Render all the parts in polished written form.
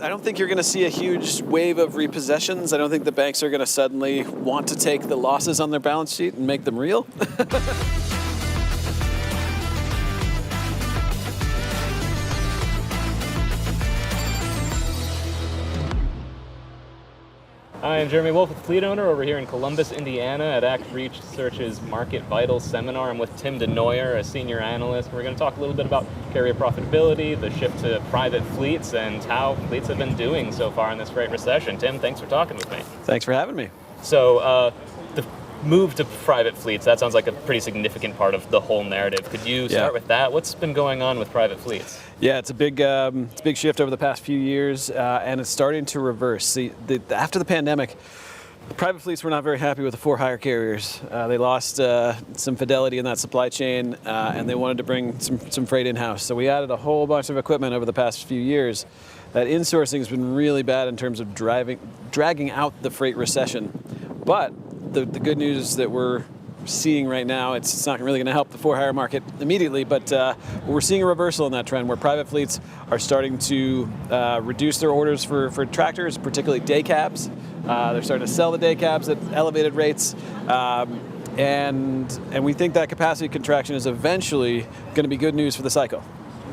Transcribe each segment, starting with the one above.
I don't think you're going to see a huge wave of repossessions. I don't think the banks are going to suddenly want to take the losses on their balance sheet and make them real. Hi, I'm Jeremy Wolf with Fleet Owner over here in Columbus, Indiana at Act Research's Market Vitals Seminar. I'm with Tim Denoyer, a senior analyst. We're going to talk a little bit about carrier profitability, the shift to private fleets, and how fleets have been doing so far in this freight recession. Tim, thanks for talking with me. Thanks for having me. So the move to private fleets, that sounds like a pretty significant part of the whole narrative. Could you start with that? What's been going on with private fleets? Yeah, it's a big shift over the past few years, and it's starting to reverse. See, after the pandemic, the private fleets were not very happy with the for-hire carriers. They lost some fidelity in that supply chain, and they wanted to bring some freight in-house. So we added a whole bunch of equipment over the past few years. That insourcing has been really bad in terms of dragging out the freight recession. But the good news that we're seeing right now, it's not really going to help the for-hire market immediately, but we're seeing a reversal in that trend where private fleets are starting to reduce their orders for tractors, particularly day cabs. They're starting to sell the day cabs at elevated rates, and we think that capacity contraction is eventually going to be good news for the cycle.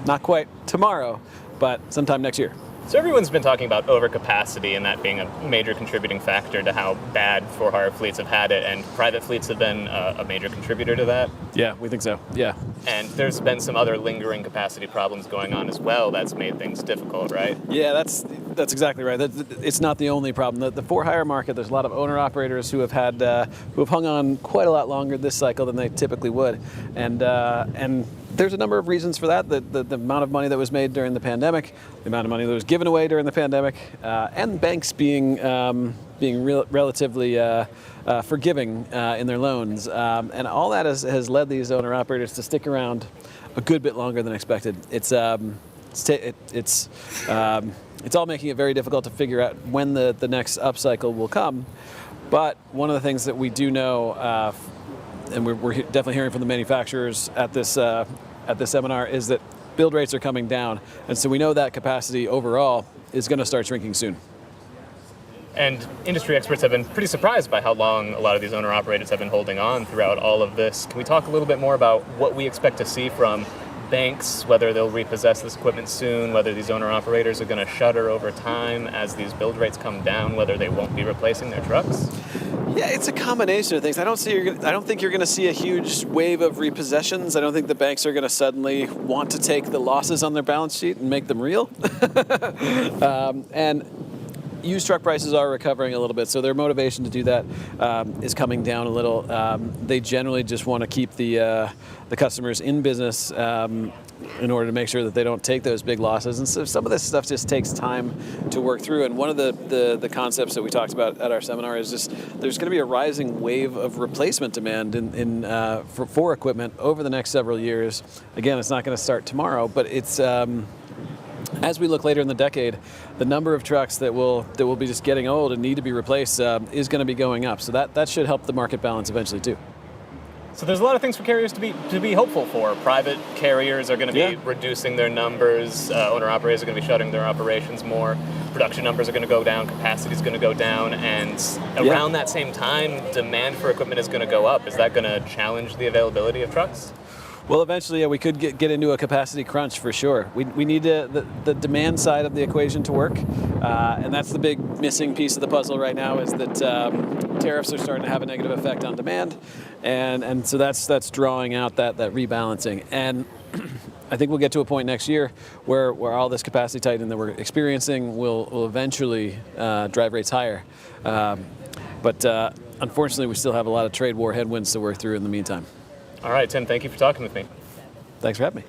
Not quite tomorrow, but sometime next year. So everyone's been talking about overcapacity and that being a major contributing factor to how bad for-hire fleets have had it, and private fleets have been a major contributor to that. Yeah, we think so, yeah. And there's been some other lingering capacity problems going on as well that's made things difficult, right? Yeah, that's exactly right. It's not the only problem. The for-hire market, there's a lot of owner-operators who have hung on quite a lot longer this cycle than they typically would, and there's a number of reasons for that. The amount of money that was made during the pandemic, the amount of money that was given away during the pandemic, and banks being relatively forgiving in their loans, and all that has led these owner-operators to stick around a good bit longer than expected. It's all making it very difficult to figure out when the next upcycle will come. But one of the things that we do know, and we're definitely hearing from the manufacturers at this seminar, is that build rates are coming down, and so we know that capacity overall is going to start shrinking soon. And industry experts have been pretty surprised by how long a lot of these owner-operators have been holding on throughout all of this. Can we talk a little bit more about what we expect to see from banks, whether they'll repossess this equipment soon, whether these owner-operators are going to shutter over time as these build rates come down, whether they won't be replacing their trucks? Yeah, it's a combination of things. I don't think you're going to see a huge wave of repossessions. I don't think the banks are going to suddenly want to take the losses on their balance sheet and make them real. And used truck prices are recovering a little bit, so their motivation to do that is coming down a little. They generally just want to keep the customers in business in order to make sure that they don't take those big losses. And so some of this stuff just takes time to work through. And one of the concepts that we talked about at our seminar is just there's going to be a rising wave of replacement demand for equipment over the next several years. Again, it's not going to start tomorrow, but it's as we look later in the decade, the number of trucks that will be just getting old and need to be replaced is going to be going up. So that should help the market balance eventually too. So there's a lot of things for carriers to be hopeful for. Private carriers are going to be reducing their numbers. Owner-operators are going to be shutting their operations more. Production numbers are going to go down. Capacity is going to go down. And around that same time, demand for equipment is going to go up. Is that going to challenge the availability of trucks? Well, eventually, we could get into a capacity crunch for sure. We need the demand side of the equation to work, and that's the big missing piece of the puzzle right now. Is that tariffs are starting to have a negative effect on demand, and so that's drawing out that rebalancing. And I think we'll get to a point next year where all this capacity tightening that we're experiencing will eventually drive rates higher. But unfortunately, we still have a lot of trade war headwinds to work through in the meantime. All right, Tim, thank you for talking with me. Thanks for having me.